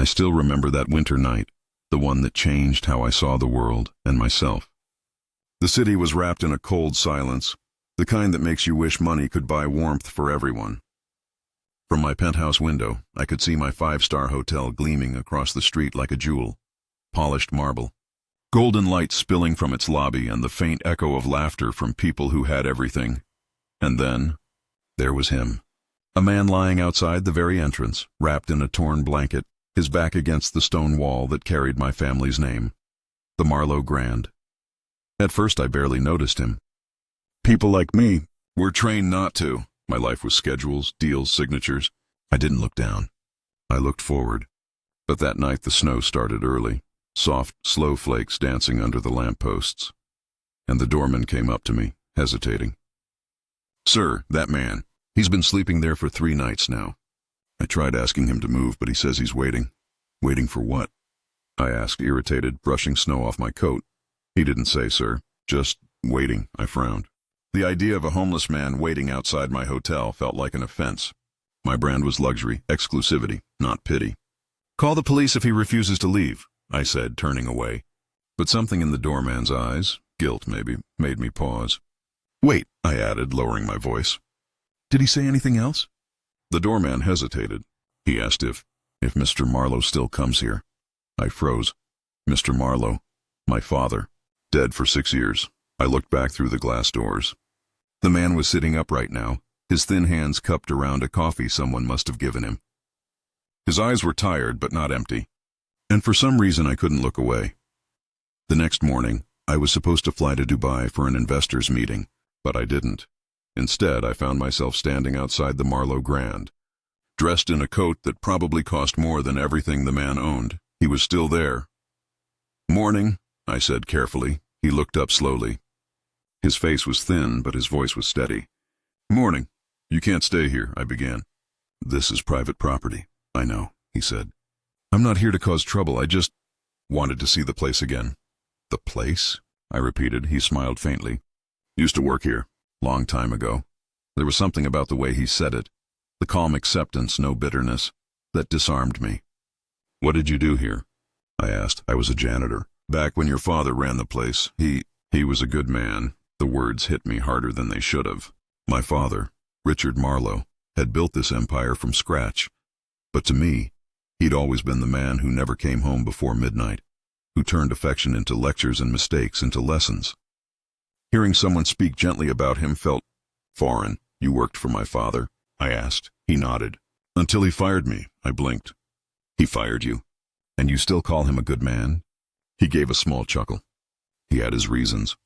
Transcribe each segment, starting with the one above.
still remember that winter night, the one that changed how I saw the world and myself. The city was wrapped in a cold silence, the kind that makes you wish money could buy warmth for everyone. From my penthouse window, I could see my five-star hotel gleaming across the street like a jewel, polished marble, golden light spilling from its lobby and the faint echo of laughter from people who had everything. And then, there was him. A man lying outside the very entrance, wrapped in a torn blanket, his back against the stone wall that carried my family's name, the Marlowe Grand. At first I barely noticed him. People like me were trained not to. My life was schedules, deals, signatures. I didn't look down. I looked forward. But that night the snow started early, soft, slow flakes dancing under the lampposts. And the doorman came up to me, hesitating. "Sir, that man. He's been sleeping there for 3 nights now." I tried asking him to move, but he says he's waiting. "Waiting for what?" I asked, irritated, brushing snow off my coat. "He didn't say, sir. Just waiting," I frowned. The idea of a homeless man waiting outside my hotel felt like an offense. My brand was luxury, exclusivity, not pity. "Call the police if he refuses to leave," I said, turning away. But something in the doorman's eyes, guilt maybe, made me pause. "Wait," I added, lowering my voice. "Did he say anything else?" The doorman hesitated. He asked if Mr. Marlowe still comes here. I froze. Mr. Marlowe, my father, dead for 6 years. I looked back through the glass doors. The man was sitting upright now, his thin hands cupped around a coffee someone must have given him. His eyes were tired but not empty, and for some reason I couldn't look away. The next morning, I was supposed to fly to Dubai for an investors' meeting, but I didn't. Instead, I found myself standing outside the Marlowe Grand, dressed in a coat that probably cost more than everything the man owned. He was still there. "Morning," I said carefully. He looked up slowly. His face was thin, but his voice was steady. "Morning. You can't stay here," I began. "This is private property." "I know," he said. "I'm not here to cause trouble. I just wanted to see the place again." "The place?" I repeated. He smiled faintly. "Used to work here. Long time ago." There was something about the way he said it, the calm acceptance, no bitterness, that disarmed me. "What did you do here?" I asked. "I was a janitor. Back when your father ran the place. He was a good man." The words hit me harder than they should have. My father, Richard Marlowe, had built this empire from scratch. But to me, he'd always been the man who never came home before midnight, who turned affection into lectures and mistakes into lessons. Hearing someone speak gently about him felt foreign. "You worked for my father?" I asked. He nodded. "Until he fired me." I blinked. "He fired you? And you still call him a good man?" He gave a small chuckle. He had his reasons.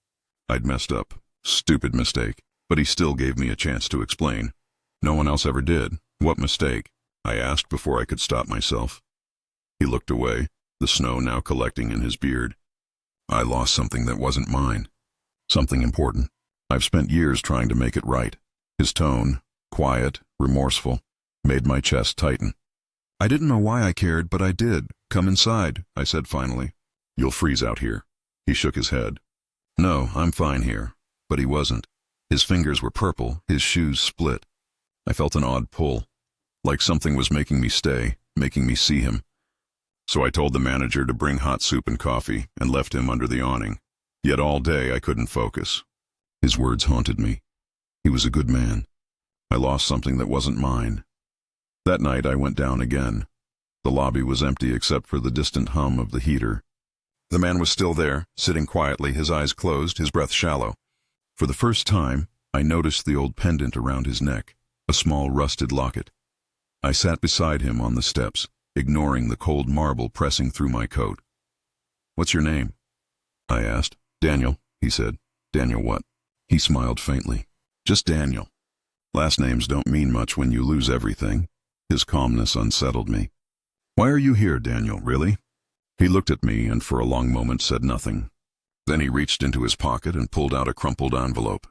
I'd messed up. Stupid mistake. But he still gave me a chance to explain. "No one else ever did." "What mistake?" I asked before I could stop myself. He looked away, the snow now collecting in his beard. "I lost something that wasn't mine. Something important. I've spent years trying to make it right." His tone, quiet, remorseful, made my chest tighten. "I didn't know why I cared, but I did. Come inside," I said finally. "You'll freeze out here." He shook his head. "No, I'm fine here." But he wasn't. His fingers were purple, his shoes split. I felt an odd pull, like something was making me stay, making me see him. So I told the manager to bring hot soup and coffee and left him under the awning. Yet all day I couldn't focus. His words haunted me. He was a good man. I lost something that wasn't mine. That night I went down again. The lobby was empty except for the distant hum of the heater. The man was still there, sitting quietly, his eyes closed, his breath shallow. For the first time, I noticed the old pendant around his neck, a small rusted locket. I sat beside him on the steps, ignoring the cold marble pressing through my coat. "What's your name?" I asked. "Daniel," he said. "Daniel what?" He smiled faintly. "Just Daniel. Last names don't mean much when you lose everything." His calmness unsettled me. "Why are you here, Daniel, really?" He looked at me and for a long moment said nothing. Then he reached into his pocket and pulled out a crumpled envelope.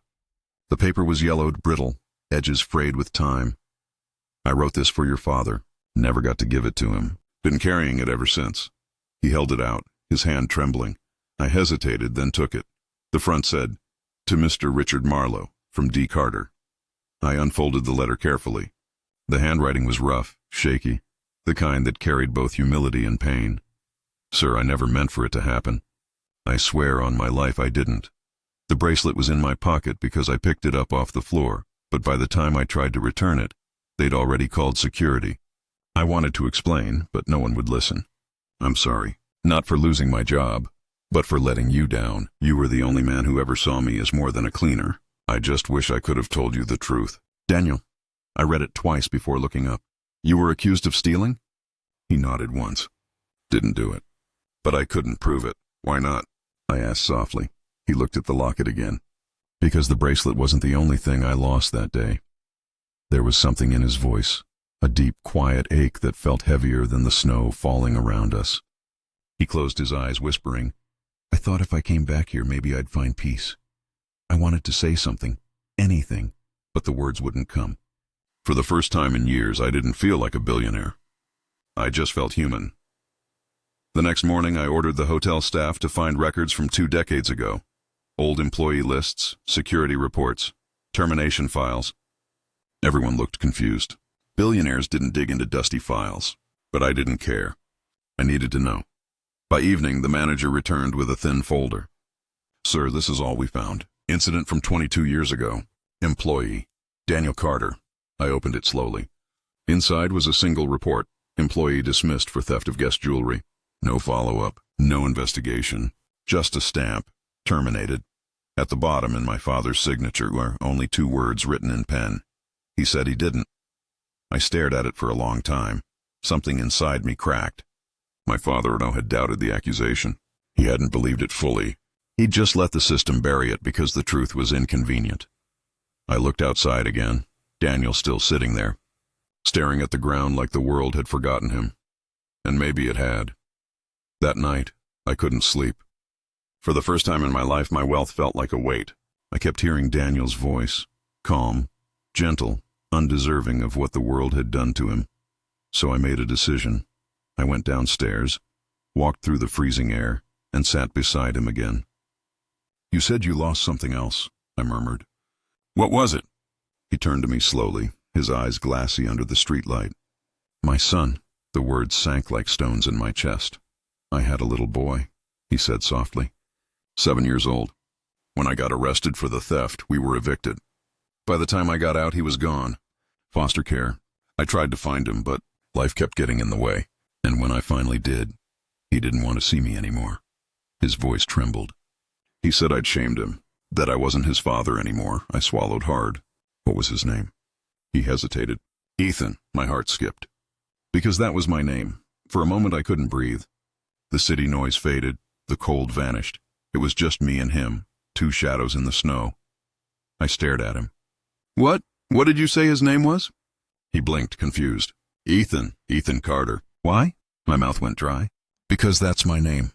The paper was yellowed, brittle, edges frayed with time. "I wrote this for your father. Never got to give it to him. Been carrying it ever since." He held it out, his hand trembling. I hesitated, then took it. The front said, "To Mr. Richard Marlowe, from D. Carter." I unfolded the letter carefully. The handwriting was rough, shaky. the kind that carried both humility and pain. Sir, I never meant for it to happen. I swear on my life I didn't. The bracelet was in my pocket because I picked it up off the floor, but by the time I tried to return it, they'd already called security. I wanted to explain, but no one would listen. I'm sorry, not for losing my job, but for letting you down. You were the only man who ever saw me as more than a cleaner. I just wish I could have told you the truth. Daniel, I read it twice before looking up. You were accused of stealing? He nodded once. Didn't do it. But I couldn't prove it. Why not? I asked softly. He looked at the locket again. Because the bracelet wasn't the only thing I lost that day. There was something in his voice, a deep, quiet ache that felt heavier than the snow falling around us. He closed his eyes, whispering, I thought if I came back here, maybe I'd find peace. I wanted to say something, anything, but the words wouldn't come. For the first time in years, I didn't feel like a billionaire. I just felt human. The next morning, I ordered the hotel staff to find records from 2 decades ago. Old employee lists, security reports, termination files. Everyone looked confused. Billionaires didn't dig into dusty files, but I didn't care. I needed to know. By evening, the manager returned with a thin folder. Sir, this is all we found. Incident from 22 years ago. Employee, Daniel Carter. I opened it slowly. Inside was a single report. Employee dismissed for theft of guest jewelry. No follow-up, no investigation. Just a stamp. Terminated. At the bottom, in my father's signature, were only 2 words written in pen. He said he didn't. I stared at it for a long time. Something inside me cracked. My father had doubted the accusation. He hadn't believed it fully. He'd just let the system bury it because the truth was inconvenient. I looked outside again. Daniel still sitting there, staring at the ground like the world had forgotten him. And maybe it had. That night, I couldn't sleep. For the first time in my life, my wealth felt like a weight. I kept hearing Daniel's voice, calm, gentle, undeserving of what the world had done to him. So I made a decision. I went downstairs, walked through the freezing air, and sat beside him again. You said you lost something else, I murmured. What was it? He turned to me slowly, his eyes glassy under the streetlight. My son. The words sank like stones in my chest. I had a little boy, he said softly. 7 years old. When I got arrested for the theft, we were evicted. By the time I got out, he was gone. Foster care. I tried to find him, but life kept getting in the way. And when I finally did, he didn't want to see me anymore. His voice trembled. He said I'd shamed him, that I wasn't his father anymore. I swallowed hard. What was his name? He hesitated. Ethan. My heart skipped. Because that was my name. For a moment I couldn't breathe. The city noise faded. The cold vanished. It was just me and him, 2 shadows in the snow. I stared at him. What? What did you say his name was? He blinked, confused. Ethan Carter. Why? My mouth went dry. Because that's my name.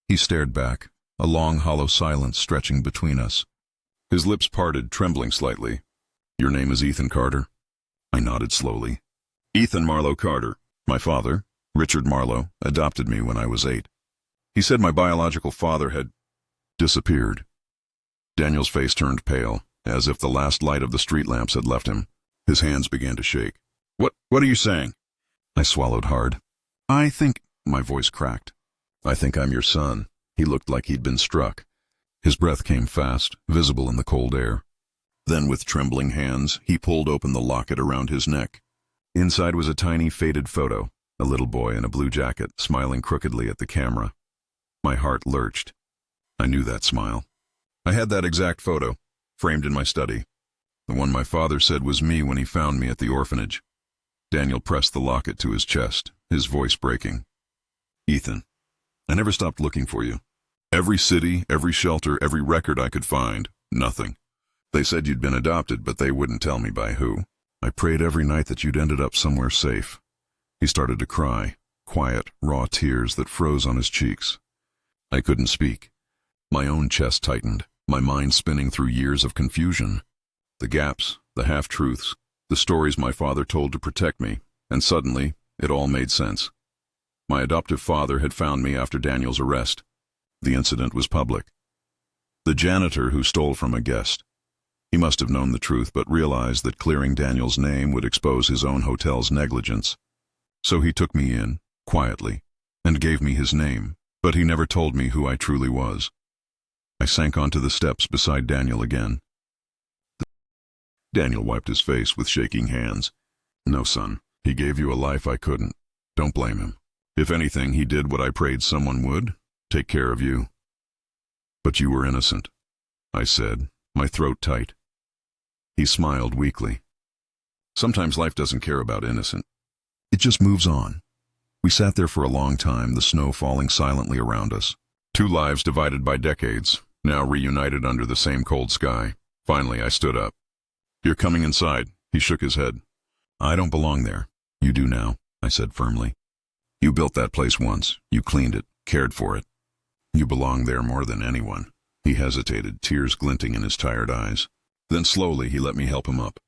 He stared back, a long, hollow silence stretching between us. His lips parted, trembling slightly. Your name is Ethan Carter? I nodded slowly. Ethan Marlowe Carter. My father, Richard Marlowe, adopted me when I was 8. He said my biological father had disappeared. Daniel's face turned pale, as if the last light of the street lamps had left him. His hands began to shake. What are you saying? I swallowed hard. I think, my voice cracked. I think I'm your son. He looked like he'd been struck. His breath came fast, visible in the cold air. Then with trembling hands, he pulled open the locket around his neck. Inside was a tiny faded photo, a little boy in a blue jacket, smiling crookedly at the camera. My heart lurched. I knew that smile. I had that exact photo, framed in my study. The one my father said was me when he found me at the orphanage. Daniel pressed the locket to his chest, his voice breaking. Ethan, I never stopped looking for you. Every city, every shelter, every record I could find, nothing. They said you'd been adopted, but they wouldn't tell me by who. I prayed every night that you'd ended up somewhere safe. He started to cry, quiet, raw tears that froze on his cheeks. I couldn't speak. My own chest tightened, my mind spinning through years of confusion. The gaps, the half-truths, the stories my father told to protect me, and suddenly, it all made sense. My adoptive father had found me after Daniel's arrest. The incident was public. The janitor who stole from a guest. He must have known the truth, but realized that clearing Daniel's name would expose his own hotel's negligence. So he took me in, quietly, and gave me his name, but he never told me who I truly was. I sank onto the steps beside Daniel again. Daniel wiped his face with shaking hands. No, son, he gave you a life I couldn't. Don't blame him. If anything, he did what I prayed someone would, take care of you. But you were innocent, I said, my throat tight. He smiled weakly. Sometimes life doesn't care about innocent. It just moves on. We sat there for a long time, the snow falling silently around us. Two lives divided by decades, now reunited under the same cold sky. Finally, I stood up. You're coming inside, he shook his head. I don't belong there. You do now, I said firmly. You built that place once. You cleaned it, cared for it. You belong there more than anyone. He hesitated, tears glinting in his tired eyes. Then slowly he let me help him up.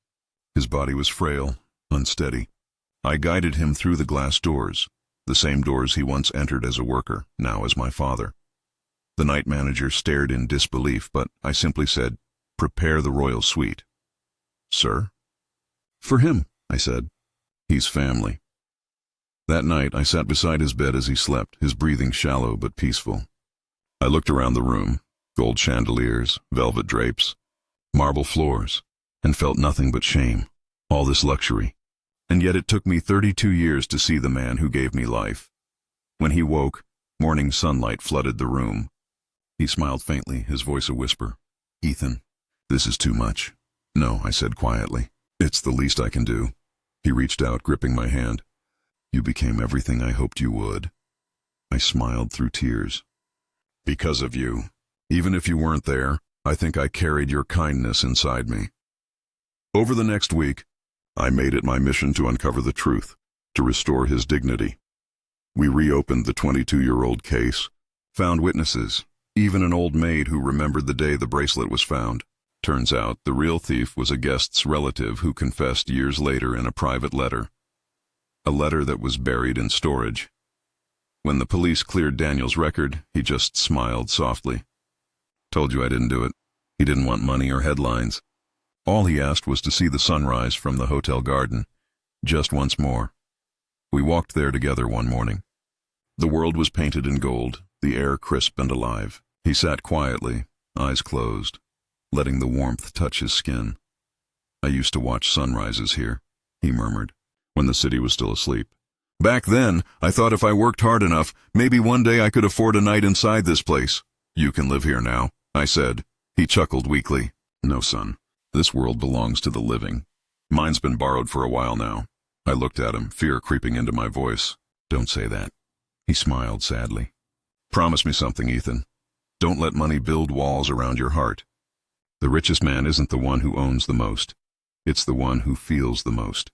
His body was frail, unsteady. I guided him through the glass doors, the same doors he once entered as a worker, now as my father. The night manager stared in disbelief, but I simply said, "Prepare the royal suite." "Sir?" "For him," I said. "He's family." That night I sat beside his bed as he slept, his breathing shallow but peaceful. I looked around the room, gold chandeliers, velvet drapes, marble floors, and felt nothing but shame. All this luxury. And yet it took me 32 years to see the man who gave me life. When he woke, morning sunlight flooded the room. He smiled faintly, his voice a whisper. "Ethan, this is too much." "No," I said quietly. "It's the least I can do." He reached out, gripping my hand. "You became everything I hoped you would." I smiled through tears. "Because of you. Even if you weren't there, I think I carried your kindness inside me." Over the next week, I made it my mission to uncover the truth, to restore his dignity. We reopened the 22-year-old case, found witnesses, even an old maid who remembered the day the bracelet was found. Turns out the real thief was a guest's relative who confessed years later in a private letter. A letter that was buried in storage. When the police cleared Daniel's record, he just smiled softly. "Told you I didn't do it." He didn't want money or headlines. All he asked was to see the sunrise from the hotel garden, just once more. We walked there together one morning. The world was painted in gold, the air crisp and alive. He sat quietly, eyes closed, letting the warmth touch his skin. "I used to watch sunrises here," he murmured, "when the city was still asleep. Back then, I thought if I worked hard enough, maybe one day I could afford a night inside this place." "You can live here now," I said. He chuckled weakly. "No, son. This world belongs to the living. Mine's been borrowed for a while now." I looked at him, fear creeping into my voice. "Don't say that." He smiled sadly. "Promise me something, Ethan. Don't let money build walls around your heart. The richest man isn't the one who owns the most. It's the one who feels the most."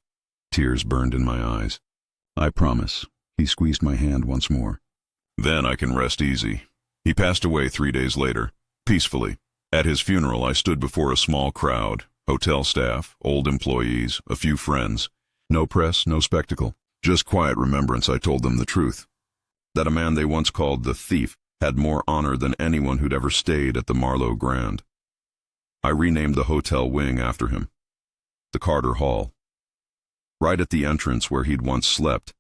Tears burned in my eyes. "I promise." He squeezed my hand once more. "Then I can rest easy." He passed away 3 days later, peacefully. At his funeral, I stood before a small crowd, hotel staff, old employees, a few friends. No press, no spectacle, just quiet remembrance. I told them the truth. That a man they once called the thief had more honor than anyone who'd ever stayed at the Marlowe Grand. I renamed the hotel wing after him, the Carter Hall. Right at the entrance where he'd once slept,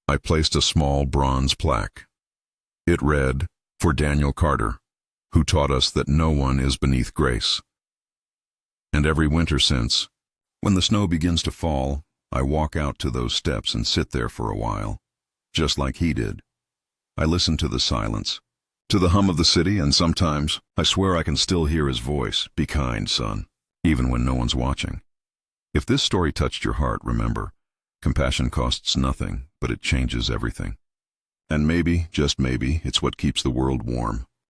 I placed a small bronze plaque. It read, "For Daniel Carter, who taught us that no one is beneath grace." And every winter since, when the snow begins to fall, I walk out to those steps and sit there for a while, just like he did. I listen to the silence, to the hum of the city, and sometimes I swear I can still hear his voice. "Be kind, son," even when no one's watching. If this story touched your heart, remember, compassion costs nothing, but it changes everything. And maybe, just maybe, it's what keeps the world warm.